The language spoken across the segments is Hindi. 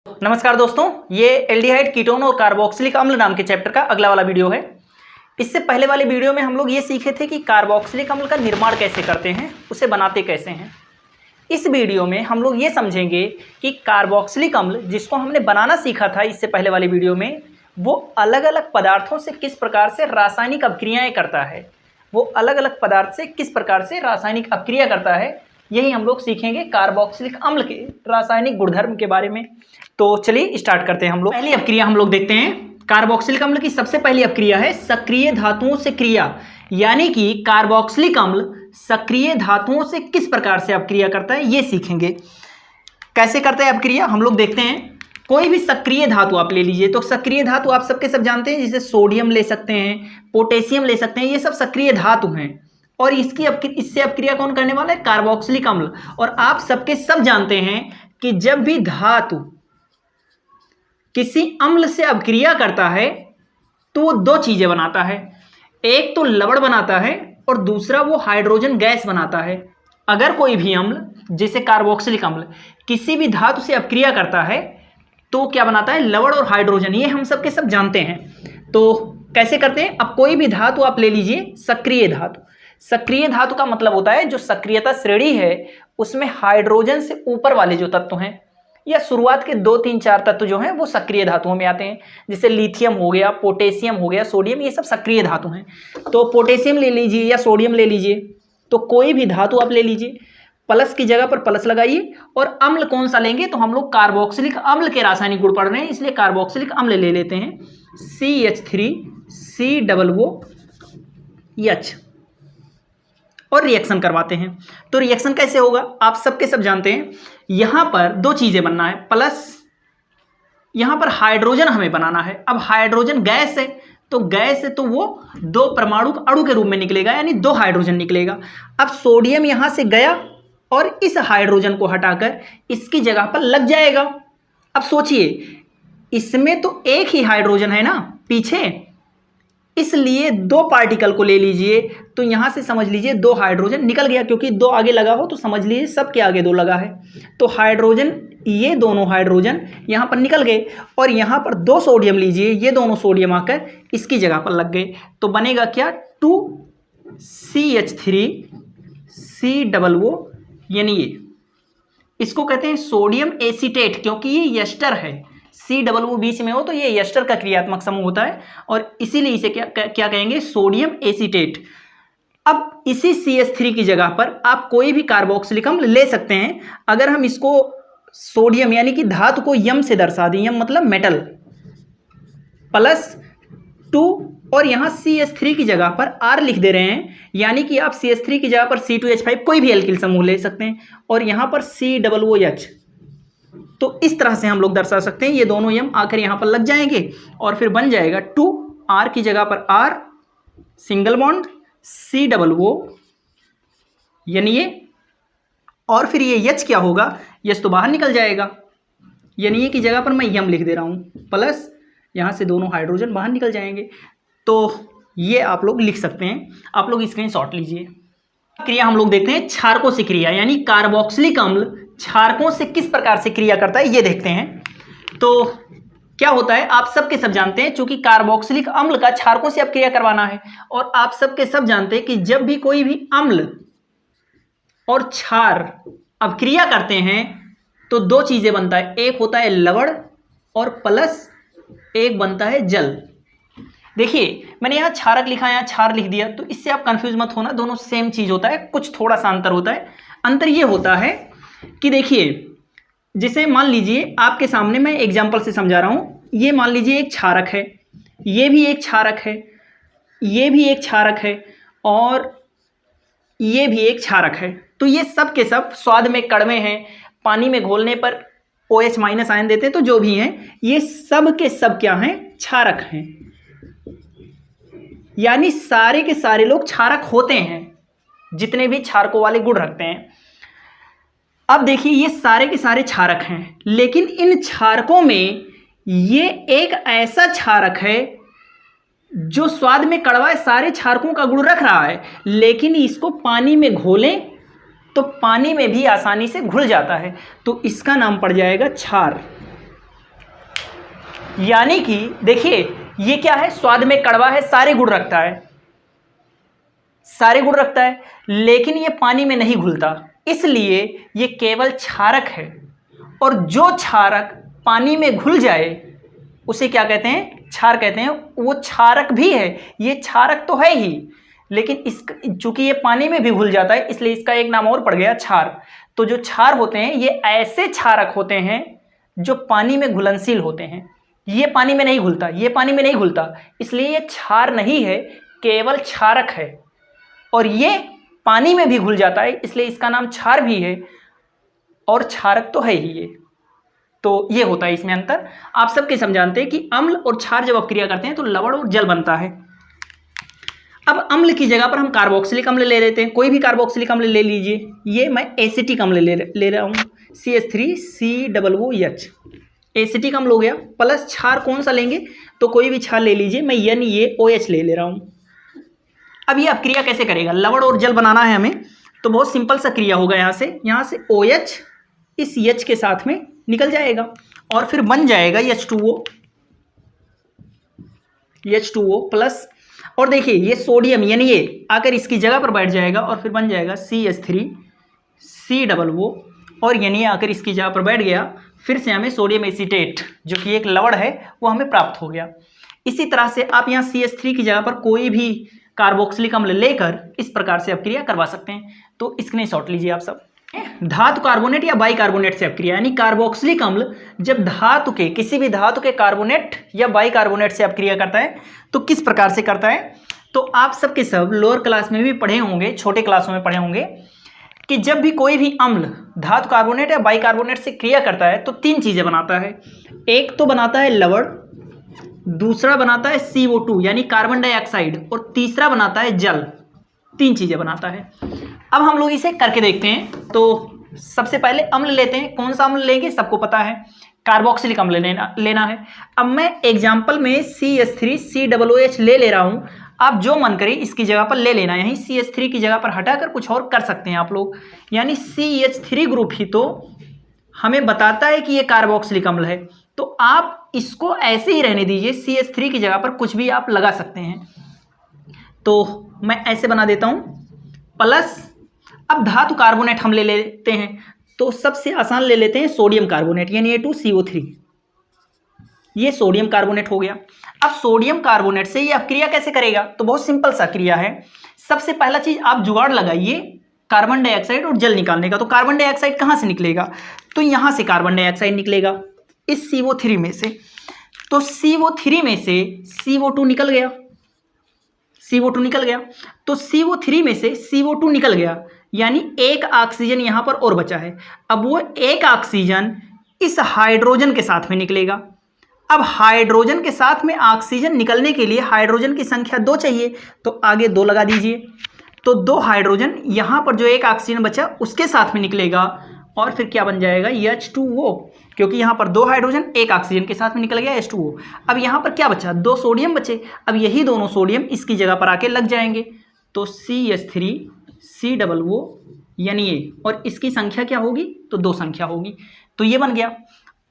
नमस्कार दोस्तों, ये एल्डिहाइड, कीटोन और कार्बोक्सिलिक अम्ल नाम के चैप्टर का अगला वाला वीडियो है। इससे पहले वाले वीडियो में हम लोग ये सीखे थे कि कार्बोक्सिलिक अम्ल का निर्माण कैसे करते हैं, उसे बनाते कैसे हैं। इस वीडियो में हम लोग ये समझेंगे कि कार्बोक्सिलिक अम्ल जिसको हमने बनाना सीखा था इससे पहले वाले वीडियो में, वो अलग अलग पदार्थों से किस प्रकार से रासायनिक अभिक्रियाएँ करता है, वो अलग अलग पदार्थ से किस प्रकार से रासायनिक अभिक्रिया करता है। यही हम लोग सीखेंगे कार्बोक्सिलिक अम्ल के रासायनिक गुणधर्म के बारे में। तो चलिए स्टार्ट करते हैं हम लोग। पहली अभिक्रिया हम लोग देखते हैं। कार्बोक्सिलिक अम्ल की सबसे पहली अभिक्रिया है सक्रिय धातुओं से क्रिया, यानी कि कार्बोक्सिलिक अम्ल सक्रिय धातुओं से किस प्रकार से अभिक्रिया करता है ये सीखेंगे। कैसे करता है अभिक्रिया हम लोग देखते हैं। कोई भी सक्रिय धातु आप ले लीजिए, तो सक्रिय धातु आप सबके सब जानते हैं, जैसे सोडियम ले सकते हैं, पोटेशियम ले सकते हैं, ये सब सक्रिय धातु हैं। और इससे अभिक्रिया कौन करने वाला है? कार्बोक्सिलिक अम्ल। और आप सबके सब जानते हैं कि जब भी धातु किसी अम्ल से अभिक्रिया करता है तो वो दो चीजें बनाता है, एक तो लवण बनाता है और दूसरा वो हाइड्रोजन गैस बनाता है। अगर कोई भी अम्ल जैसे कार्बोक्सिलिक अम्ल किसी भी धातु से अभिक्रिया करता है तो क्या बनाता है? लवण और हाइड्रोजन। ये हम सबके सब जानते हैं। तो कैसे करते हैं? अब कोई भी धातु आप ले लीजिए, सक्रिय धातु। सक्रिय धातु का मतलब होता है जो सक्रियता श्रेणी है उसमें हाइड्रोजन से ऊपर वाले जो तत्व हैं, या शुरुआत के 2, 3, 4 तत्व जो हैं वो सक्रिय धातुओं में आते हैं। जैसे लिथियम हो गया, पोटेशियम हो गया, सोडियम, ये सब सक्रिय धातु हैं। तो पोटेशियम ले लीजिए या सोडियम ले लीजिए, तो कोई भी धातु आप ले लीजिए, प्लस की जगह पर प्लस लगाइए। और अम्ल कौन सा लेंगे? तो हम लोग कार्बोक्सिलिक अम्ल के रासायनिक गुण पढ़ रहे हैं, इसलिए कार्बोक्सिलिक अम्ल ले लेते हैं, CH3COOH, और रिएक्शन करवाते हैं। तो रिएक्शन कैसे होगा आप सबके सब जानते हैं। यहां पर दो चीजें बनना है, प्लस यहां पर हाइड्रोजन हमें बनाना है। अब हाइड्रोजन गैस है, तो गैस है तो वो दो परमाणु अणु के रूप में निकलेगा, यानी 2 हाइड्रोजन निकलेगा। अब सोडियम यहां से गया और इस हाइड्रोजन को हटाकर इसकी जगह पर लग जाएगा। अब सोचिए, इसमें तो एक ही हाइड्रोजन है ना पीछे, इसलिए 2 पार्टिकल को ले लीजिए, तो यहां से समझ लीजिए 2 हाइड्रोजन निकल गया, क्योंकि 2 आगे लगा हो तो समझ लीजिए सबके आगे 2 लगा है। तो हाइड्रोजन, ये दोनों हाइड्रोजन यहां पर निकल गए, और यहां पर 2 सोडियम लीजिए, ये दोनों सोडियम आकर इसकी जगह पर लग गए। तो बनेगा क्या? 2CH3COO, यानी ये इसको कहते हैं सोडियम एसीटेट, क्योंकि ये एस्टर है। COO बीच में हो तो ये एस्टर का क्रियात्मक समूह होता है, और इसीलिए इसे क्या कहेंगे? Sodium acetate. अब इसी CH3 की जगह पर आप कोई भी कार्बोक्सिलिक अम्ल ले सकते हैं। अगर हम इसको सोडियम यानी कि धातु को यम से दर्शा दें, यम मतलब मेटल, +2, और यहाँ CH3 की जगह पर R लिख दे रहे हैं, यानी कि आप CH3 की जगह पर C2H5 कोई भी एल्किल समूह ले सकते हैं, और यहाँ पर COOH। तो इस तरह से हम लोग दर्शा सकते हैं। ये दोनों यम आकर यहाँ पर लग जाएंगे और फिर बन जाएगा 2R की जगह पर R, सिंगल बॉन्ड, COO, यानी ये, और फिर ये H क्या होगा? H तो बाहर निकल जाएगा, यानी ये की जगह पर मैं यम लिख दे रहा हूँ, प्लस यहाँ से दोनों हाइड्रोजन बाहर निकल जाएंगे। तो ये आप लोग लिख सकते हैं, आप लोग स्क्रीनशॉट लीजिए। क्रिया हम लोग देखते हैं क्षारकों से क्रिया, यानी कार्बोक्सिलिक अम्ल क्षारकों से किस प्रकार से क्रिया करता है ये देखते हैं। तो क्या होता है आप सबके सब जानते हैं, चूंकि कार्बोक्सिलिक अम्ल का क्षारकों से अभिक्रिया करवाना है, और आप सबके सब जानते हैं कि जब भी कोई भी अम्ल और क्षार अभिक्रिया करते हैं तो 2 चीजें बनता है, एक होता है लवण और प्लस एक बनता है जल। देखिए मैंने यहाँ क्षारक लिखा है, यहाँ क्षार लिख दिया, तो इससे आप कंफ्यूज मत होना, दोनों सेम चीज होता है, कुछ थोड़ा सा अंतर होता है। अंतर ये होता है कि देखिए, जैसे मान लीजिए आपके सामने मैं एग्जांपल से समझा रहा हूँ, ये मान लीजिए एक क्षारक है, ये भी एक क्षारक है, ये भी एक क्षारक है, और ये भी एक क्षारक है। तो ये सब के सब स्वाद में कड़वे हैं, पानी में घोलने पर OH- आयन देते हैं, तो जो भी हैं ये सब के सब क्या हैं? क्षारक हैं। यानी सारे के सारे लोग क्षारक होते हैं, जितने भी क्षारकों वाले गुण रखते हैं। अब देखिए ये सारे के सारे क्षारक हैं, लेकिन इन क्षारकों में ये एक ऐसा क्षारक है जो स्वाद में कड़वा है, सारे क्षारकों का गुण रख रहा है, लेकिन इसको पानी में घोलें तो पानी में भी आसानी से घुल जाता है, तो इसका नाम पड़ जाएगा क्षार। यानी कि देखिए ये क्या है, स्वाद में कड़वा है, सारे गुण रखता है, सारे गुण रखता है, लेकिन ये पानी में नहीं घुलता, इसलिए ये केवल क्षारक है। और जो क्षारक पानी में घुल जाए उसे क्या कहते हैं, क्षार कहते हैं। वो क्षारक भी है, ये क्षारक तो है ही, लेकिन इस चूंकि ये पानी में भी घुल जाता है इसलिए इसका एक नाम और पड़ गया क्षार। तो जो क्षार होते हैं ये ऐसे क्षारक होते हैं जो पानी में घुलनशील होते हैं। ये पानी में नहीं घुलता, ये पानी में नहीं घुलता, इसलिए ये क्षार नहीं है, केवल क्षारक है। और ये पानी में भी घुल जाता है इसलिए इसका नाम क्षार भी है, और क्षारक तो है ही ये। तो ये होता है इसमें अंतर। आप सबके समझाते हैं कि अम्ल और क्षार जब अपक्रिया करते हैं तो लवण और जल बनता है। अब अम्ल की जगह पर हम कार्बोक्सिलिक अम्ल ले लेते हैं, कोई भी कार्बोक्सिलिक अम्ल ले लीजिए। ये मैं एसिटिक अम्ल ले रहा हूँ, CH3COOH, एसिटिक अम्ल हो गया। प्लस क्षार कौन सा लेंगे, तो कोई भी क्षार ले लीजिए, मैं NaOH ले रहा हूँ। अब ये अपक्रिया कैसे करेगा, लवण और जल बनाना है हमें, तो बहुत सिंपल सा क्रिया होगा। यहाँ से OH इस H के साथ में निकल जाएगा और फिर बन जाएगा H2O प्लस। और देखिए ये सोडियम यानी ये आकर इसकी जगह पर बैठ जाएगा और फिर बन जाएगा CH3COO, और यानी आकर इसकी जगह पर बैठ गया, फिर से हमें सोडियम एसीटेट जो कि एक लवण है वो हमें प्राप्त हो गया। इसी तरह से आप यहाँ CH3 की जगह पर कोई भी कार्बोक्सिलिक अम्ल लेकर इस प्रकार से अपक्रिया करवा सकते हैं। तो स्क्रीनशॉट लीजिए आप सब। धातु कार्बोनेट या बाइकार्बोनेट से अपक्रिया, यानी कार्बोक्सिलिक अम्ल जब धातु के किसी भी धातु के कार्बोनेट या बाइकार्बोनेट से अपक्रिया करता है तो किस प्रकार से करता है। तो आप सबके सब लोअर क्लास में भी पढ़े होंगे, छोटे क्लासों में पढ़े होंगे कि जब भी कोई भी अम्ल धातु कार्बोनेट या बाइकार्बोनेट से क्रिया करता है तो तीन चीजें बनाता है। एक तो बनाता है लवण, दूसरा बनाता है CO2 यानी कार्बन डाइऑक्साइड, और तीसरा बनाता है जल। तीन चीजें बनाता है। अब हम लोग इसे करके देखते हैं। तो सबसे पहले अम्ल लेते हैं, कौन सा अम्ल लेंगे सबको पता है, कार्बोक्सिलिक अम्ल लेना है। अब मैं एग्जाम्पल में CH3COOH ले रहा हूं, आप जो मन करे इसकी जगह पर ले लेना, यहीं CH3 की जगह पर हटाकर कुछ और कर सकते हैं आप लोग। यानी CH3 ग्रुप ही तो हमें बताता है कि ये कार्बोक्सिलिक अम्ल है, तो आप इसको ऐसे ही रहने दीजिए, CH3 की जगह पर कुछ भी आप लगा सकते हैं। तो मैं ऐसे बना देता हूं प्लस। अब धातु कार्बोनेट हम ले लेते हैं, तो सबसे आसान ले लेते हैं सोडियम कार्बोनेट यानी Na2CO3, ये सोडियम कार्बोनेट हो गया। अब सोडियम कार्बोनेट से ये अपक्रिया कैसे करेगा, तो बहुत सिंपल सा क्रिया है। सबसे पहला चीज आप जुगाड़ लगाइए कार्बन डाइऑक्साइड और जल निकालने का। तो कार्बन डाइऑक्साइड कहाँ से निकलेगा, तो यहाँ से कार्बन डाइऑक्साइड निकलेगा इस CO3 में से। तो CO3 में से CO2 निकल गया, CO2 निकल गया, तो CO3 में से CO2 निकल गया, यानी एक ऑक्सीजन यहाँ पर और बचा है। अब वो एक ऑक्सीजन इस हाइड्रोजन के साथ में निकलेगा। अब हाइड्रोजन के साथ में ऑक्सीजन निकलने के लिए हाइड्रोजन की संख्या 2 चाहिए, तो आगे 2 लगा दीजिए। तो 2 हाइड्रोजन यहाँ पर जो एक ऑक्सीजन बचा उसके साथ में निकलेगा, और फिर क्या बन जाएगा H2O, क्योंकि यहाँ पर 2 हाइड्रोजन एक ऑक्सीजन के साथ में निकल गया H2O। अब यहाँ पर क्या बचा, 2 सोडियम बचे। अब यही दोनों सोडियम इसकी जगह पर आके लग जाएंगे, तो CH3COO यानी ये, और इसकी संख्या क्या होगी, तो 2 संख्या होगी। तो ये बन गया।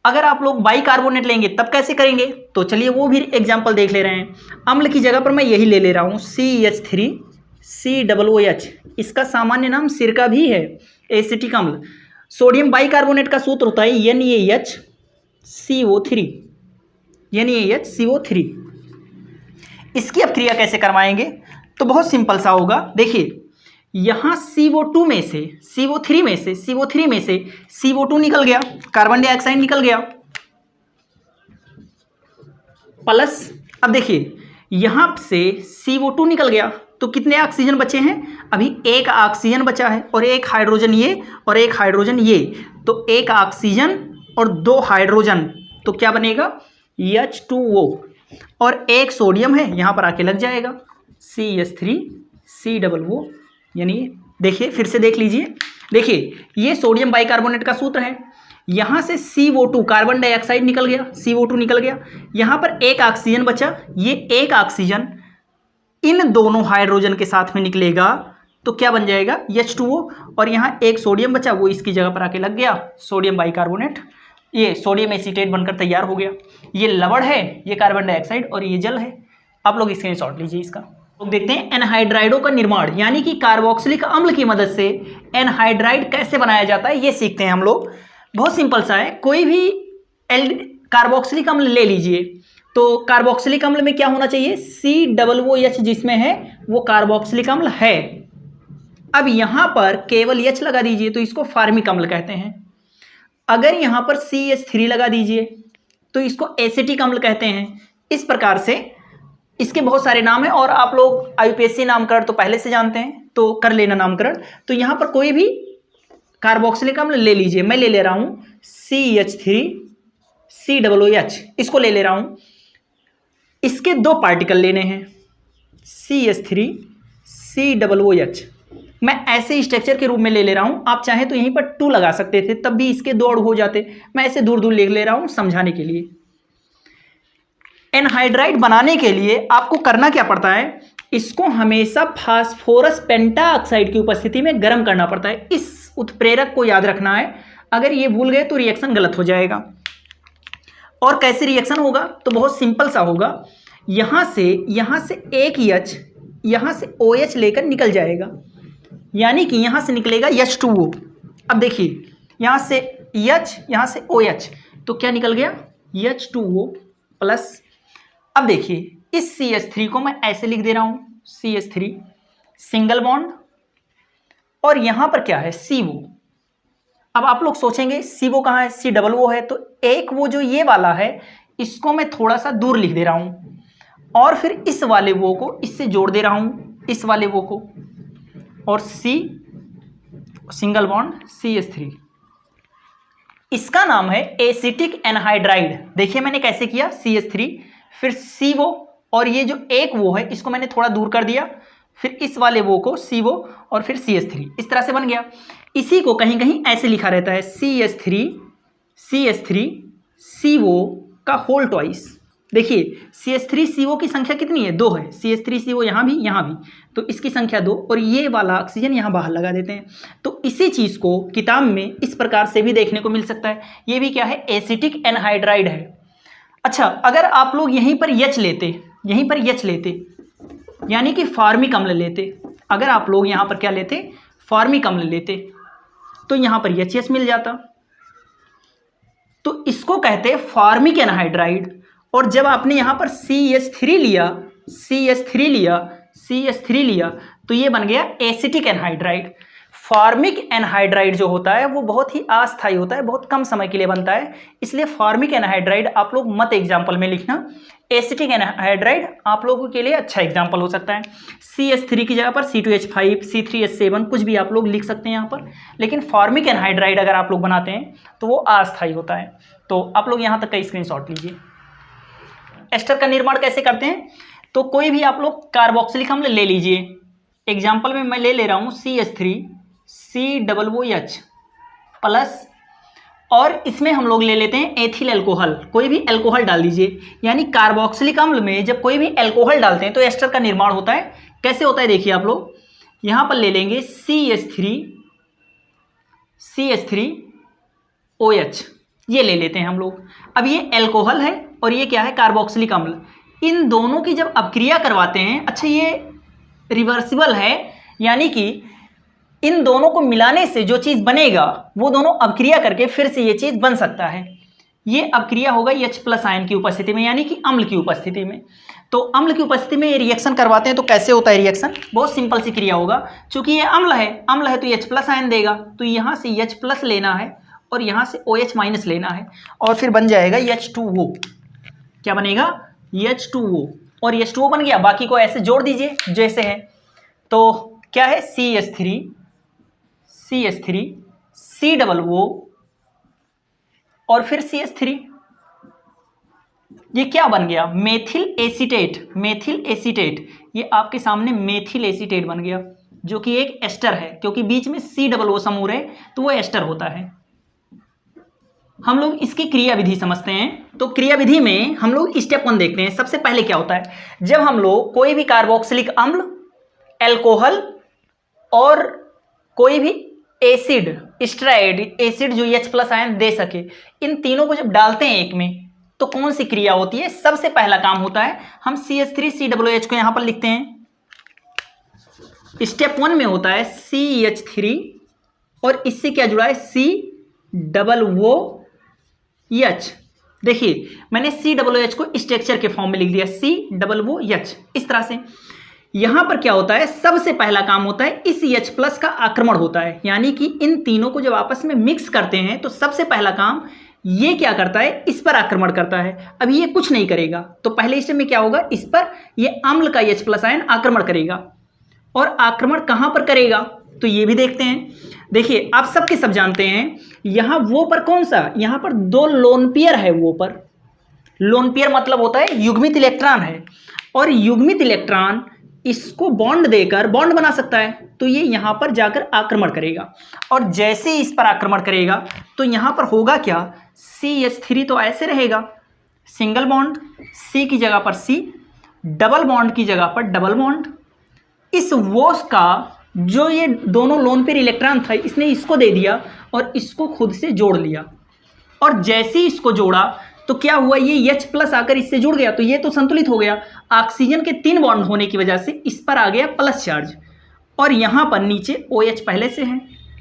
अगर आप लोग बाइकार्बोनेट लेंगे तब कैसे करेंगे, तो चलिए वो भी एग्जाम्पल देख ले रहे हैं। अम्ल की जगह पर मैं यही ले रहा हूँ CH3COOH, इसका सामान्य नाम सिरका भी है, एसिटिक अम्ल। सोडियम बाइकार्बोनेट का सूत्र होता है NaHCO3, NaHCO3। इसकी अपक्रिया कैसे करवाएंगे, तो बहुत सिंपल सा होगा। देखिए यहाँ CO2 में से CO3 में से CO2 निकल गया, कार्बन डाइऑक्साइड निकल गया, प्लस अब देखिए यहाँ से CO2 निकल गया, तो कितने ऑक्सीजन बचे हैं, अभी एक ऑक्सीजन बचा है, और एक हाइड्रोजन ये और एक हाइड्रोजन ये, तो एक ऑक्सीजन और 2 हाइड्रोजन, तो क्या बनेगा H2O, और एक सोडियम है यहाँ पर आके लग जाएगा CH3COO, यानी देखिए फिर से देख लीजिए। देखिए ये सोडियम बाइकार्बोनेट का सूत्र है, यहाँ से CO2 कार्बन डाइऑक्साइड निकल गया, CO2 निकल गया, यहाँ पर एक ऑक्सीजन बचा, ये एक ऑक्सीजन इन दोनों हाइड्रोजन के साथ में निकलेगा, तो क्या बन जाएगा H2O, और यहाँ एक सोडियम बचा वो इसकी जगह पर आके लग गया सोडियम बाइकार्बोनेट। ये सोडियम एसीटेट बनकर तैयार हो गया। ये लवण है, ये कार्बन डाइऑक्साइड और ये जल है। आप लोग स्क्रीनशॉट लीजिए इसका। लोग देखते हैं एनहाइड्राइडों का निर्माण, यानी कि कार्बोक्सिलिक अम्ल की मदद से एनहाइड्राइड कैसे बनाया जाता है ये सीखते हैं हम लोग। बहुत सिंपल सा है, कोई भी कार्बोक्सिलिक अम्ल ले लीजिए, तो कार्बोक्सिलिक अम्ल में क्या होना चाहिए, COOH जिसमें है वो कार्बोक्सिलिक अम्ल है। अब यहां पर केवल H लगा दीजिए तो इसको फार्मिक अम्ल कहते हैं। अगर यहां पर CH3 लगा दीजिए तो इसको एसिटिक अम्ल कहते हैं। इस प्रकार से इसके बहुत सारे नाम हैं और आप लोग IUPAC नामकरण तो पहले से जानते हैं, तो कर लेना नामकरण। तो यहां पर कोई भी कार्बोक्सिलिक अम्ल ले लीजिए, मैं ले ले रहा हूं CH3COOH, इसको ले ले रहा हूं। इसके दो पार्टिकल लेने हैं CH3COOH, मैं ऐसे स्ट्रक्चर के रूप में ले ले रहा हूं। आप चाहें तो यहीं पर 2 लगा सकते थे, तब भी इसके 2 अणु हो जाते। मैं ऐसे दूर दूर लिख ले रहा हूं समझाने के लिए। एनहाइड्राइड बनाने के लिए आपको करना क्या पड़ता है, इसको हमेशा फास्फोरस पेंटाऑक्साइड की उपस्थिति में गर्म करना पड़ता है। इस उत्प्रेरक को याद रखना है, अगर ये भूल गए तो रिएक्शन गलत हो जाएगा। और कैसे रिएक्शन होगा, तो बहुत सिंपल सा होगा। यहां से एक H, यहां से OH लेकर निकल जाएगा, यानी कि यहां से निकलेगा H2O। अब देखिए यहां से H, यहां से OH, तो क्या निकल गया H2O प्लस। अब देखिए इस CH3 को मैं ऐसे लिख दे रहा हूं, CH3 सिंगल बॉन्ड, और यहां पर क्या है CO। अब आप लोग सोचेंगे CO कहाँ है, COO है, तो एक वो जो ये वाला है इसको मैं थोड़ा सा दूर लिख दे रहा हूं, और फिर इस वाले वो को इससे जोड़ दे रहा हूं, इस वाले वो को, और C सिंगल बॉन्ड CH3। इसका नाम है एसिटिक एनहाइड्राइड। देखिए मैंने कैसे किया, CH3 फिर CO, और ये जो एक वो है इसको मैंने थोड़ा दूर कर दिया, फिर इस वाले वो को CO और फिर CH3, इस तरह से बन गया। इसी को कहीं कहीं ऐसे लिखा रहता है CH3 CO का होल ट्वाइस। देखिए CH3 CO की संख्या कितनी है, 2 है। CH3 CO यहाँ भी तो इसकी संख्या 2, और ये वाला ऑक्सीजन यहाँ बाहर लगा देते हैं। तो इसी चीज़ को किताब में इस प्रकार से भी देखने को मिल सकता है। ये भी क्या है, एसिटिक एनहाइड्राइड है। अच्छा, अगर आप लोग यहीं पर H लेते, यानी कि फार्मिक अम्ल लेते, अगर आप लोग यहाँ पर क्या लेते, फार्मिक अम्ल लेते, तो यहाँ पर HCl मिल जाता। तो इसको कहते हैं फार्मिक एनहाइड्राइड। और जब आपने यहाँ पर CH3 लिया तो ये बन गया एसिटिक एनहाइड्राइड। फार्मिक एनहाइड्राइड जो होता है वो बहुत ही अस्थायी होता है, बहुत कम समय के लिए बनता है, इसलिए फार्मिक एनहाइड्राइड आप लोग मत एग्जाम्पल में लिखना। एसिटिक एनहाइड्राइड आप लोगों के लिए अच्छा एग्जाम्पल हो सकता है। CH3 की जगह पर C2H5, C3H7 कुछ भी आप लोग लिख सकते हैं यहाँ पर, लेकिन फार्मिक एनहाइड्राइड अगर आप लोग बनाते हैं तो वो अस्थायी होता है। तो आप लोग यहाँ तक का स्क्रीनशॉट लीजिए। एस्टर का निर्माण कैसे करते हैं, तो कोई भी आप लोग कार्बोक्सिलिक अम्ल ले लीजिए। एग्जाम्पल में मैं ले रहा हूँ CH3COOH प्लस, और इसमें हम लोग ले लेते हैं एथिल एल्कोहल। कोई भी एल्कोहल डाल दीजिए, यानी कार्बोक्सिलिक अम्ल में जब कोई भी एल्कोहल डालते हैं तो एस्टर का निर्माण होता है। कैसे होता है देखिए, आप लोग यहाँ पर ले लेंगे CH3OH, ये ले लेते हैं हम लोग। अब ये एल्कोहल है और ये क्या है, कार्बोक्सिलिक अम्ल। इन दोनों की जब अपक्रिया करवाते हैं, अच्छा ये रिवर्सिबल है, यानी कि इन दोनों को मिलाने से जो चीज़ बनेगा वो दोनों अपक्रिया करके फिर से ये चीज़ बन सकता है। ये अपक्रिया होगा H+ आयन की उपस्थिति में, यानी कि अम्ल की उपस्थिति में। तो अम्ल की उपस्थिति में ये रिएक्शन करवाते हैं, तो कैसे होता है रिएक्शन, बहुत सिंपल सी क्रिया होगा। चूंकि ये अम्ल है तो H+ आयन देगा, तो यहाँ से H+ लेना है और यहाँ से OH- लेना है, और फिर बन जाएगा H2O। क्या बनेगा, H2O, और H2O बन गया। बाकी को ऐसे जोड़ दीजिए जैसे है, तो क्या है CH3 COO और फिर CH3, ये क्या बन गया, मेथिल एसीटेट। ये आपके सामने मेथिल एसीटेट बन गया, जो कि एक एस्टर है, क्योंकि बीच में COO समूह है तो वो एस्टर होता है। हम लोग इसकी क्रिया विधि समझते हैं। तो क्रिया विधि में हम लोग स्टेप 1 देखते हैं। सबसे पहले क्या होता है, जब हम लोग कोई भी कार्बोक्सिलिक अम्ल, एल्कोहल और कोई भी एसिड, स्टेरॉइड, एसिड जो H प्लस आयन दे सके, इन तीनों को जब डालते हैं एक में तो कौन सी क्रिया होती है? सबसे पहला काम होता है, हम CH3COOH को यहां पर लिखते हैं। स्टेप 1 में होता है CH3 और इससे क्या जुड़ा है? COOH। देखिए मैंने COOH को स्ट्रक्चर के फॉर्म में लिख दिया, COOH इस तरह से। यहां पर क्या होता है? सबसे पहला काम होता है इस H प्लस का आक्रमण होता है, यानी कि इन तीनों को जब आपस में मिक्स करते हैं तो सबसे पहला काम ये क्या करता है? इस पर आक्रमण करता है। अभी ये कुछ नहीं करेगा, तो पहले स्टेप में क्या होगा? इस पर ये अम्ल का H प्लस आयन आक्रमण करेगा। और आक्रमण कहां पर करेगा तो ये भी देखते हैं। देखिए आप सबके सब जानते हैं, यहां वो पर कौन सा? यहां पर 2 लोन पेयर है। वो पर लोन पेयर मतलब होता है युग्मित इलेक्ट्रॉन है, और युग्मित इलेक्ट्रॉन इसको बॉन्ड देकर बॉन्ड बना सकता है, तो ये यहां पर जाकर आक्रमण करेगा। और जैसे इस पर आक्रमण करेगा तो यहां पर होगा क्या? CH3 तो ऐसे रहेगा, सिंगल बॉन्ड, C की जगह पर C, डबल बॉन्ड की जगह पर डबल बॉन्ड। इस वोस का जो ये दोनों लोन पेयर इलेक्ट्रॉन था, इसने इसको दे दिया और इसको खुद से जोड़ लिया। और जैसे ही इसको जोड़ा तो क्या हुआ? ये H प्लस आकर इससे जुड़ गया, तो ये तो संतुलित हो गया। ऑक्सीजन के 3 बॉन्ड होने की वजह से इस पर आ गया प्लस चार्ज, और यहाँ पर नीचे OH पहले से है,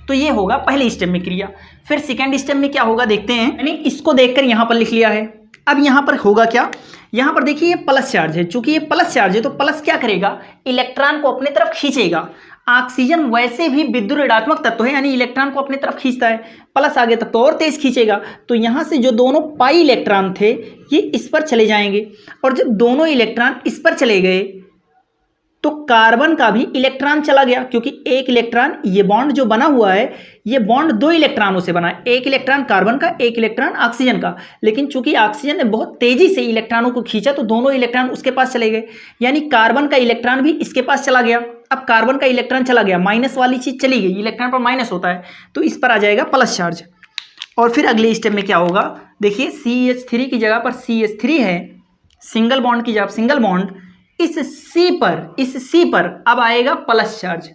तो ये होगा पहले स्टेप में क्रिया। फिर सेकेंड स्टेप में क्या होगा देखते हैं। मैंने इसको देखकर यहाँ पर लिख लिया है। अब यहाँ पर होगा क्या? यहाँ पर देखिए ये प्लस चार्ज है, चूंकि ये प्लस चार्ज है तो प्लस क्या करेगा? इलेक्ट्रॉन को अपने तरफ खींचेगा। ऑक्सीजन वैसे भी विद्युत ऋणात्मक तत्व है, यानी इलेक्ट्रॉन को अपने तरफ खींचता है, प्लस आगे तक तो और तेज खींचेगा। तो यहाँ से जो दोनों पाई इलेक्ट्रॉन थे ये इस पर चले जाएंगे, और जब दोनों इलेक्ट्रॉन इस पर चले गए तो कार्बन का भी इलेक्ट्रॉन चला गया, क्योंकि एक इलेक्ट्रॉन, ये बॉन्ड जो बना हुआ है ये बॉन्ड 2 इलेक्ट्रॉनों से बना है, एक इलेक्ट्रॉन कार्बन का, एक इलेक्ट्रॉन ऑक्सीजन का। लेकिन चूंकि ऑक्सीजन ने बहुत तेजी से इलेक्ट्रॉनों को खींचा तो दोनों इलेक्ट्रॉन उसके पास चले गए, यानी कार्बन का इलेक्ट्रॉन भी इसके पास चला गया। अब कार्बन का इलेक्ट्रॉन चला गया, माइनस वाली चीज चली गई, इलेक्ट्रॉन पर माइनस होता है, तो इस पर आ जाएगा प्लस चार्ज। और फिर अगले स्टेप में क्या होगा? देखिए CH3 की जगह पर CH3 है, सिंगल बॉन्ड की जगह सिंगल बॉन्ड, इस C पर अब आएगा प्लस चार्ज,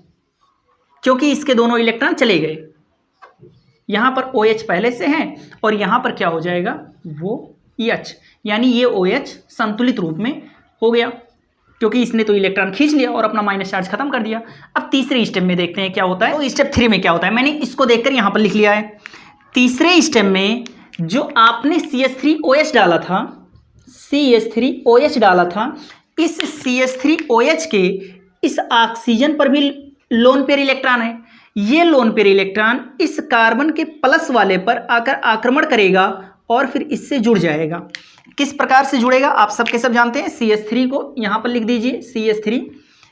क्योंकि इसके दोनों इलेक्ट्रॉन चले गए। यहां पर OH पहले से है और यहां पर क्या हो जाएगा? वो H, यानी ये OH संतुलित रूप में हो गया, क्योंकि इसने तो इलेक्ट्रॉन खींच लिया और अपना माइनस चार्ज खत्म कर दिया। अब तीसरे स्टेप में देखते हैं क्या होता है। तो स्टेप 3 में क्या होता है, मैंने इसको देखकर यहां पर लिख लिया है। तीसरे स्टेप में जो आपने CH3OH डाला था, CH3OH डाला था, इस CH3OH के इस ऑक्सीजन पर भी लोन पेयर इलेक्ट्रॉन है। ये लोन पेयर इलेक्ट्रॉन इस कार्बन के प्लस वाले पर आकर आक्रमण करेगा और फिर इससे जुड़ जाएगा। किस प्रकार से जुड़ेगा आप सबके सब जानते हैं। CH3 को यहां पर लिख दीजिए, CH3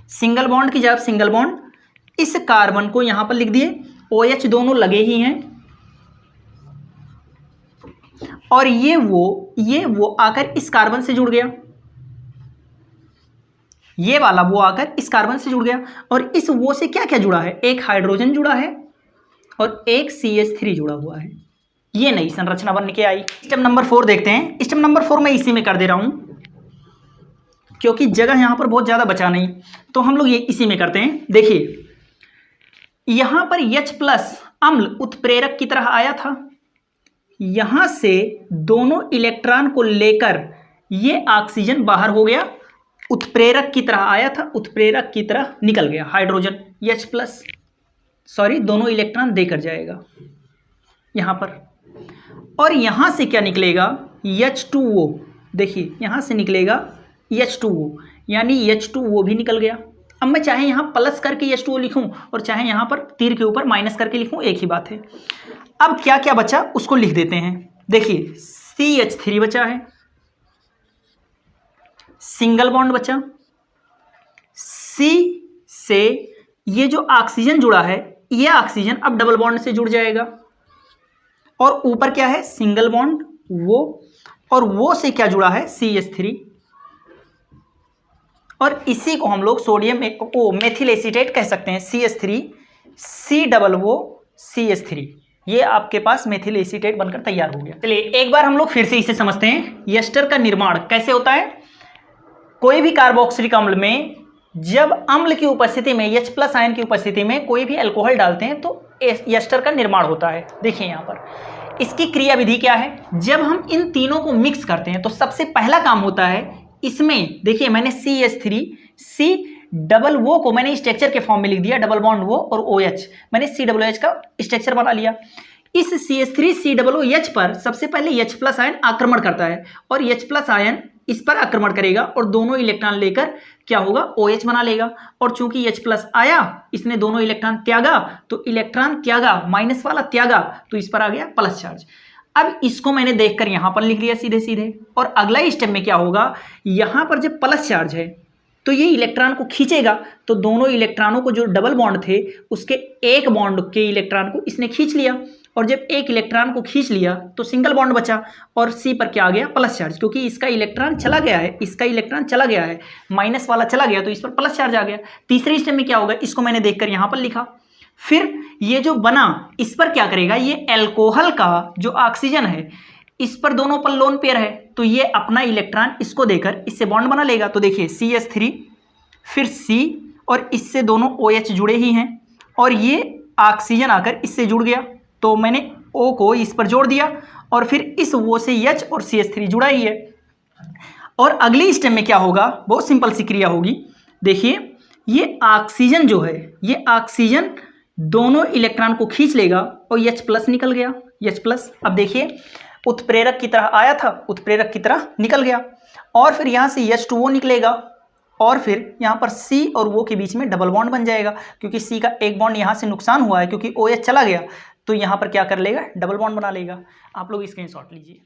सिंगल बॉन्ड की जगह सिंगल बॉन्ड, इस कार्बन को यहां पर लिख दिए, OH दोनों लगे ही हैं, और ये वो आकर इस कार्बन से जुड़ गया, ये वाला वो आकर इस कार्बन से जुड़ गया। और इस वो से क्या क्या जुड़ा है? एक हाइड्रोजन जुड़ा है और एक CH3 जुड़ा हुआ है। ये नई संरचना बन के आई। स्टेप नंबर 4 देखते हैं। स्टेप नंबर 4 मैं इसी में कर दे रहा हूं, क्योंकि जगह यहां पर बहुत ज्यादा बचा नहीं, तो हम लोग ये इसी में करते हैं। देखिए यहां पर H प्लस अम्ल उत्प्रेरक की तरह आया था, यहां से दोनों इलेक्ट्रॉन को लेकर ये ऑक्सीजन बाहर हो गया, उत्प्रेरक की तरह आया था, उत्प्रेरक की तरह निकल गया हाइड्रोजन H प्लस, सॉरी दोनों इलेक्ट्रॉन देकर जाएगा यहां पर। और यहां से क्या निकलेगा? H2O। देखिए यहां से निकलेगा H2O, यानी H2O भी निकल गया। अब मैं चाहे यहां प्लस करके H2O लिखूं और चाहे यहां पर तीर के ऊपर माइनस करके लिखूं, एक ही बात है। अब क्या क्या बचा उसको लिख देते हैं। देखिए CH3 बचा है, सिंगल बॉन्ड बचा, C से ये जो ऑक्सीजन जुड़ा है ये ऑक्सीजन अब डबल बॉन्ड से जुड़ जाएगा, और ऊपर क्या है? सिंगल बॉन्ड वो, और वो से क्या जुड़ा है? CH3, और इसी को हम लोग सोडियम मेथिल एसीटेट कह सकते हैं, CH3 COO ये आपके पास मेथिल एसीटेट बनकर तैयार हो गया। चलिए एक बार हम लोग फिर से इसे समझते हैं। एस्टर का निर्माण कैसे होता है? कोई भी कार्बोक्सिलिक अम्ल में जब अम्ल की उपस्थिति में H प्लस आयन की उपस्थिति में कोई भी अल्कोहल डालते हैं तो एस्टर का निर्माण होता है। देखिए यहाँ पर इसकी क्रिया विधि क्या है। जब हम इन तीनों को मिक्स करते हैं तो सबसे पहला काम होता है इसमें, देखिए मैंने CH3 C डबल वो को मैंने स्ट्रक्चर के फॉर्म में लिख दिया, डबल बॉन्ड वो और OH, मैंने COOH का स्ट्रक्चर बना लिया। इस CH3 COOH पर सबसे पहले H प्लस आयन आक्रमण करता है और H प्लस आयन इस पर आक्रमण करेगा और दोनों इलेक्ट्रॉन लेकर क्या होगा, OH बना लेगा। और चूंकि H प्लस आया, इसने दोनों इलेक्ट्रॉन त्यागा, तो इलेक्ट्रॉन त्यागा माइनस वाला त्यागा, तो इस पर आ गया प्लस चार्ज। अब इसको मैंने देखकर यहां पर लिख लिया सीधे सीधे। और अगला स्टेप में क्या होगा, यहां पर जब प्लस चार्ज है तो ये इलेक्ट्रॉन को खींचेगा, तो दोनों इलेक्ट्रॉनों को जो डबल बॉन्ड थे उसके एक बॉन्ड के इलेक्ट्रॉन को इसने खींच लिया। और जब एक इलेक्ट्रॉन को खींच लिया तो सिंगल बॉन्ड बचा और C पर क्या आ गया, प्लस चार्ज, क्योंकि इसका इलेक्ट्रॉन चला गया है, इसका इलेक्ट्रॉन चला गया है, माइनस वाला चला गया तो इस पर प्लस चार्ज आ गया। तीसरे स्टेप में क्या होगा, इसको मैंने देखकर यहाँ पर लिखा। फिर ये जो बना इस पर क्या करेगा, ये अल्कोहल का जो ऑक्सीजन है इस पर दोनों पर लोन पेयर है, तो ये अपना इलेक्ट्रॉन इसको देकर इससे बॉन्ड बना लेगा। तो देखिए CH3 फिर C और इससे दोनों OH जुड़े ही हैं और ये ऑक्सीजन आकर इससे जुड़ गया, तो मैंने O को इस पर जोड़ दिया और फिर इस O से H और CH3 जुड़ा ही है। और अगले स्टेप में क्या होगा, बहुत सिंपल सी क्रिया होगी। देखिए ये ऑक्सीजन जो है, ये ऑक्सीजन दोनों इलेक्ट्रॉन को खींच लेगा और H प्लस निकल गया, H प्लस। अब देखिए उत्प्रेरक की तरह आया था, उत्प्रेरक की तरह निकल गया और फिर यहाँ से H2O निकलेगा और फिर यहाँ पर C और O के बीच में डबल बॉन्ड बन जाएगा, क्योंकि C का एक बॉन्ड यहाँ से नुकसान हुआ है क्योंकि OH चला गया, तो यहाँ पर क्या कर लेगा, डबल बॉन्ड बना लेगा। आप लोग स्क्रीनशॉट लीजिए।